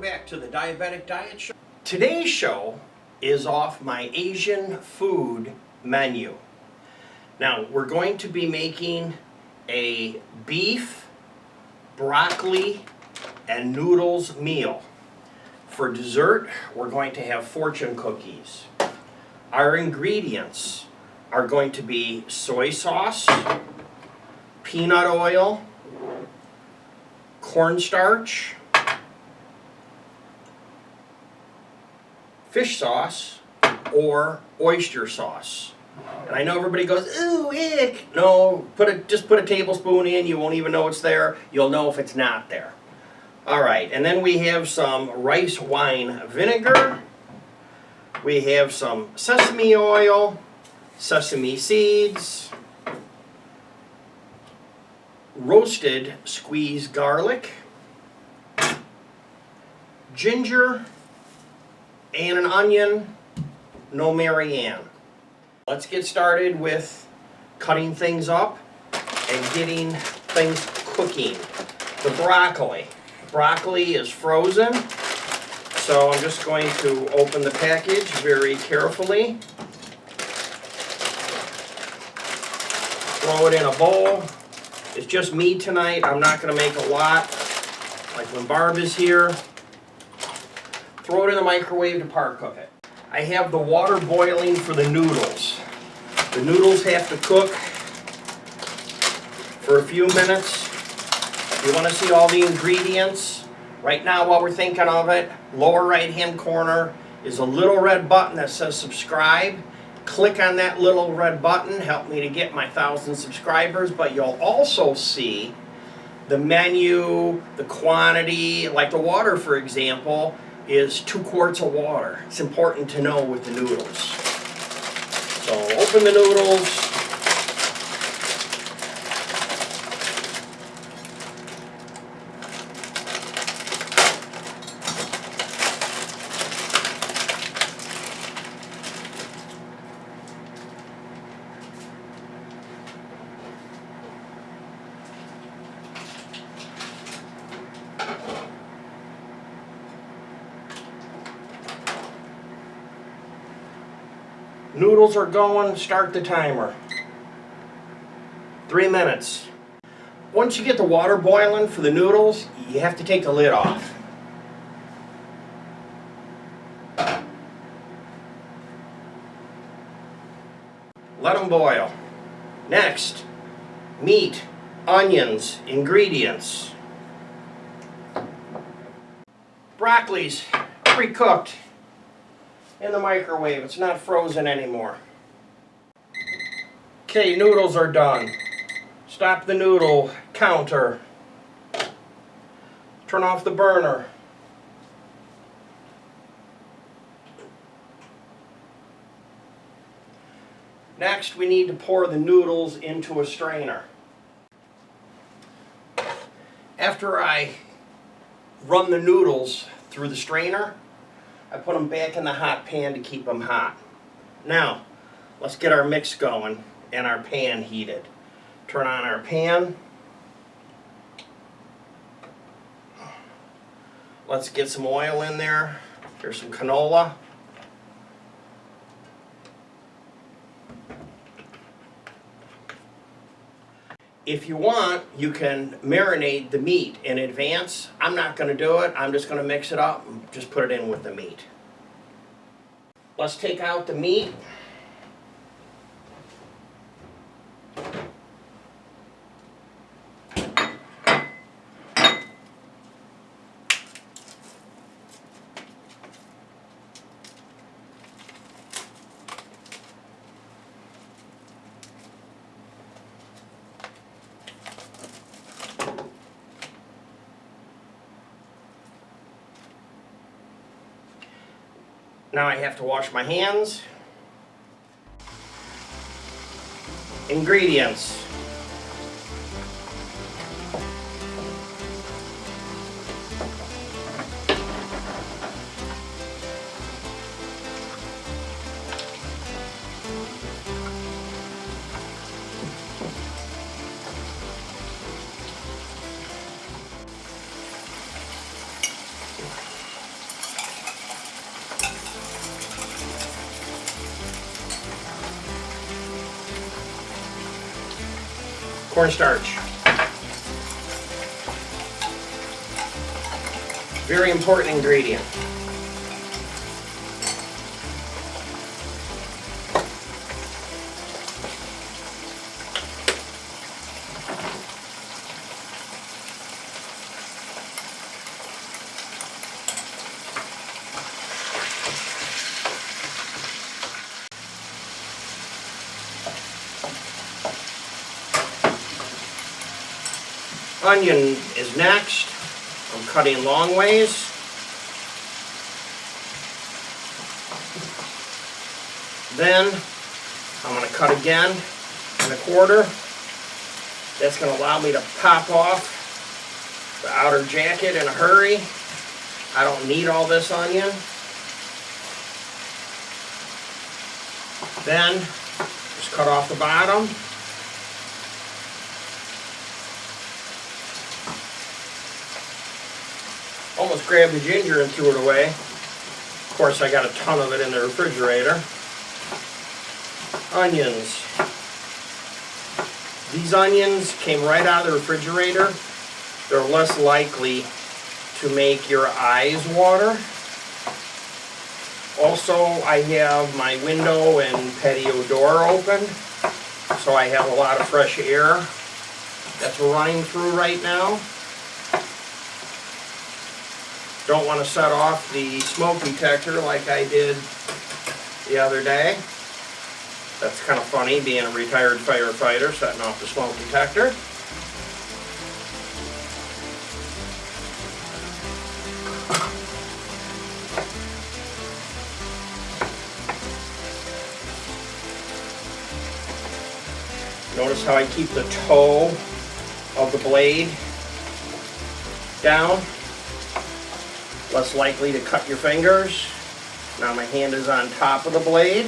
back to the Diabetic Diet Show. Today's show is off my Asian food menu. Now, we're going to be making a beef, broccoli, and noodles meal. For dessert, we're going to have fortune cookies. Our ingredients are going to be soy sauce, peanut oil, cornstarch, fish sauce, or oyster sauce. And I know everybody goes, ooh, ick. No, just put a tablespoon in. You won't even know it's there. You'll know if it's not there. All right, and then we have some rice wine vinegar. We have some sesame oil, sesame seeds, roasted squeezed garlic, ginger, and an onion, no Marianne. Let's get started with cutting things up and getting things cooking. The broccoli. Broccoli is frozen, so I'm just going to open the package very carefully. Throw it in a bowl. It's just me tonight. I'm not going to make a lot, like when Barb is here. Throw it in the microwave to par cook it. I have the water boiling for the noodles. The noodles have to cook for a few minutes. If you want to see all the ingredients, right now while we're thinking of it, lower right hand corner is a little red button that says subscribe. Click on that little red button, help me to get my 1,000 subscribers, but you'll also see the menu, the quantity, like the water for example, is 2 quarts of water. It's important to know with the noodles. So open the noodles. Noodles are going, start the timer. 3 minutes. Once you get the water boiling for the noodles, you have to take the lid off. Let them boil. Next, meat, onions, ingredients. Broccoli's pre-cooked in the microwave. It's not frozen anymore. Okay, noodles are done. Stop the noodle counter. Turn off the burner. Next, we need to pour the noodles into a strainer. After I run the noodles through the strainer, I put them back in the hot pan to keep them hot. Now, let's get our mix going and our pan heated. Turn on our pan. Let's get some oil in there. Here's some canola. If you want, you can marinate the meat in advance. I'm not going to do it. I'm just going to mix it up and just put it in with the meat. Let's take out the meat. Now I have to wash my hands. Ingredients. cornstarch. Very important ingredient. Onion is next. I'm cutting long ways. Then I'm going to cut again in a quarter. That's going to allow me to pop off the outer jacket in a hurry. I don't need all this onion. Then just cut off the bottom. Almost grabbed the ginger and threw it away. Of course, I got a ton of it in the refrigerator. Onions. These onions came right out of the refrigerator. They're less likely to make your eyes water. Also, I have my window and patio door open, so I have a lot of fresh air that's running through right now. Don't want to set off the smoke detector like I did the other day. That's kind of funny, being a retired firefighter, setting off the smoke detector. Notice how I keep the toe of the blade down. Less likely to cut your fingers. Now my hand is on top of the blade.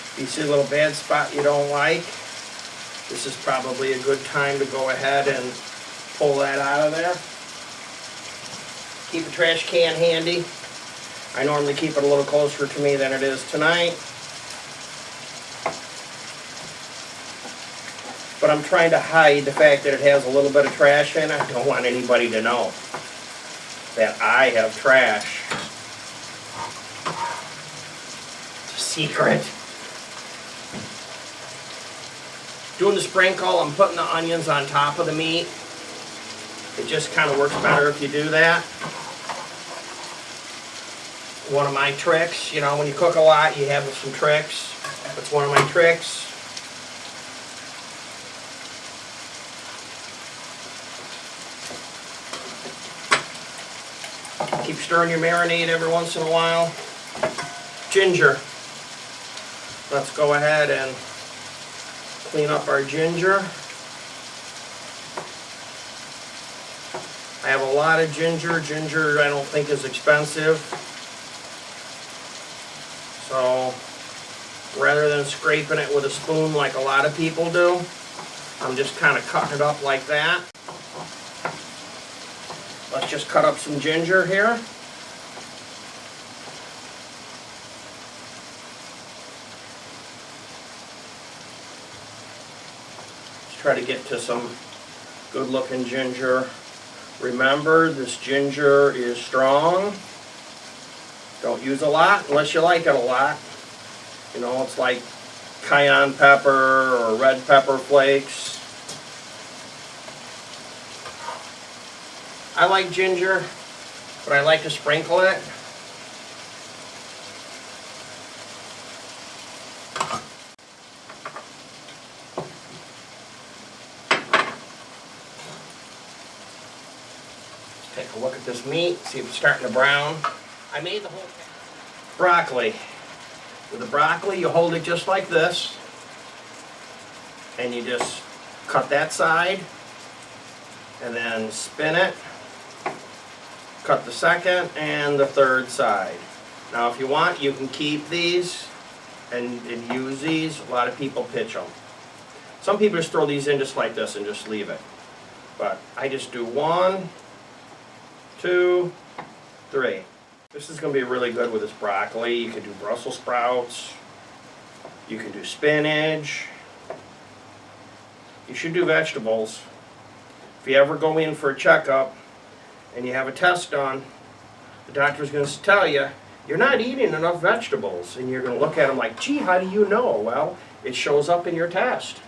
If you see a little bad spot you don't like, this is probably a good time to go ahead and pull that out of there. Keep a trash can handy. I normally keep it a little closer to me than it is tonight. But I'm trying to hide the fact that it has a little bit of trash in it. I don't want anybody to know that I have trash. It's a secret. Doing the sprinkle, I'm putting the onions on top of the meat. It just kind of works better if you do that. One of my tricks, you know, when you cook a lot, you have some tricks. That's one of my tricks. Keep stirring your marinade every once in a while. Ginger. Let's go ahead and clean up our ginger. I have a lot of ginger. Ginger I don't think is expensive. So rather than scraping it with a spoon like a lot of people do, I'm just kind of cutting it up like that. Let's just cut up some ginger here. Let's try to get to some good looking ginger. Remember, this ginger is strong. Don't use a lot unless you like it a lot. You know, it's like cayenne pepper or red pepper flakes. I like ginger, but I like to sprinkle it. Let's take a look at this meat, see if it's starting to brown. I made the whole broccoli. With the broccoli, you hold it just like this, and you just cut that side, and then spin it. Cut the second and the third side. Now if you want, you can keep these and use these. A lot of people pitch them. Some people just throw these in just like this and just leave it. But I just do 1, 2, 3. This is going to be really good with this broccoli. You can do Brussels sprouts. You can do spinach. You should do vegetables. If you ever go in for a checkup and you have a test done, the doctor's going to tell you, you're not eating enough vegetables. And you're going to look at them like, gee, how do you know? Well, it shows up in your test.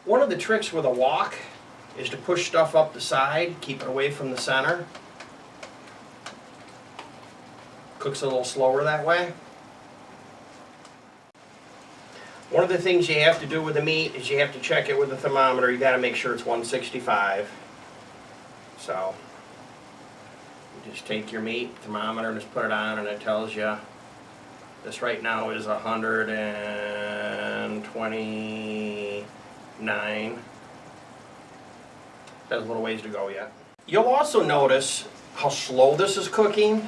One of the tricks with a wok is to push stuff up the side, keep it away from the center. Cooks a little slower that way. One of the things you have to do with the meat is you have to check it with the thermometer. You got to make sure it's 165. So you just take your meat thermometer and just put it on, and it tells you this right now is 129. Has a little ways to go yet. You'll also notice how slow this is cooking.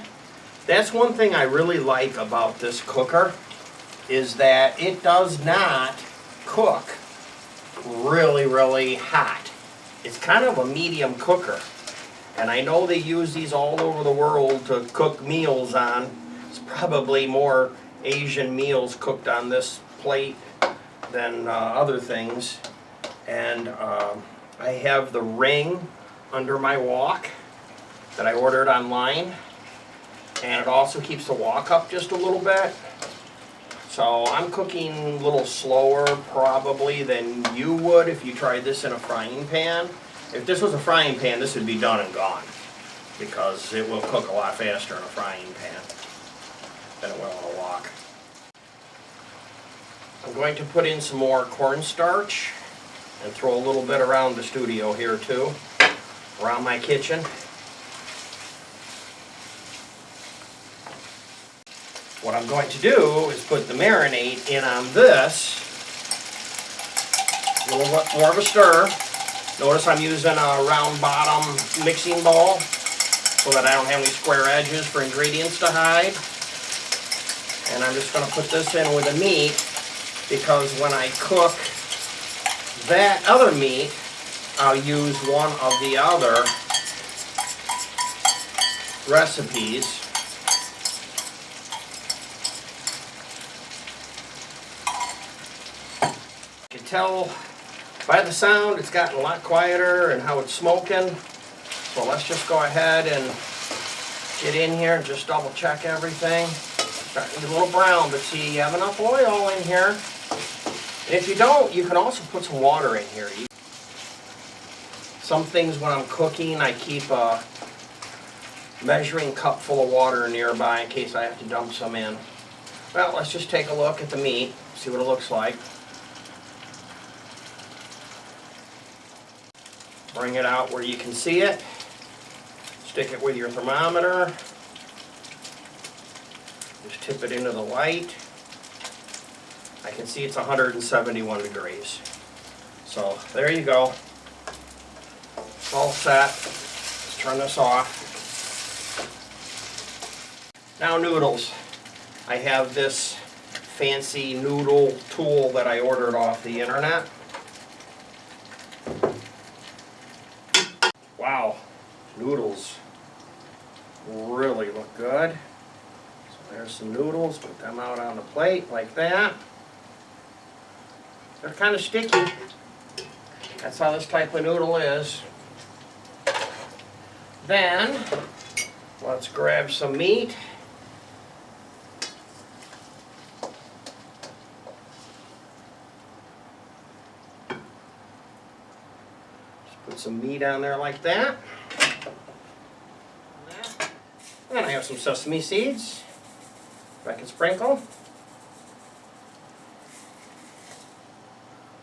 That's one thing I really like about this cooker, is that it does not cook really, really hot. It's kind of a medium cooker. And I know they use these all over the world to cook meals on. It's probably more Asian meals cooked on this plate than other things. And I have the ring under my wok that I ordered online. And it also keeps the wok up just a little bit. So I'm cooking a little slower probably than you would if you tried this in a frying pan. If this was a frying pan, this would be done and gone, because it will cook a lot faster in a frying pan than it will on a wok. I'm going to put in some more cornstarch and throw a little bit around the studio here too, around my kitchen. What I'm going to do is put the marinade in on this. A little bit more of a stir. Notice I'm using a round bottom mixing bowl so that I don't have any square edges for ingredients to hide. And I'm just going to put this in with the meat, because when I cook that other meat, I'll use one of the other recipes. You can tell by the sound it's gotten a lot quieter and how it's smoking. So let's just go ahead and get in here and just double check everything. Starting to get a little brown, but see, you have enough oil in here. And if you don't, you can also put some water in here. Some things when I'm cooking, I keep a measuring cup full of water nearby in case I have to dump some in. Well, let's just take a look at the meat, see what it looks like. Bring it out where you can see it. Stick it with your thermometer. Just tip it into the light. I can see it's 171 degrees. So there you go. It's all set. Let's turn this off. Now noodles. I have this fancy noodle tool that I ordered off the internet. Wow, noodles really look good. So there's some noodles, put them out on the plate like that. They're kind of sticky. That's how this type of noodle is. Then, let's grab some meat. Put some meat on there like that. And I have some sesame seeds, if I can sprinkle.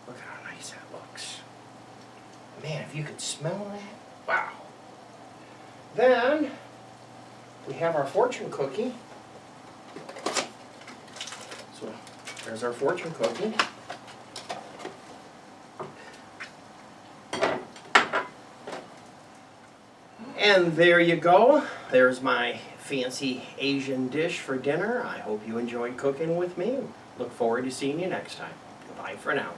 Look how nice that looks. Man, if you could smell that, wow. Then, we have our fortune cookie. So, there's our fortune cookie. And there you go. There's my fancy Asian dish for dinner. I hope you enjoyed cooking with me. Look forward to seeing you next time. Goodbye for now.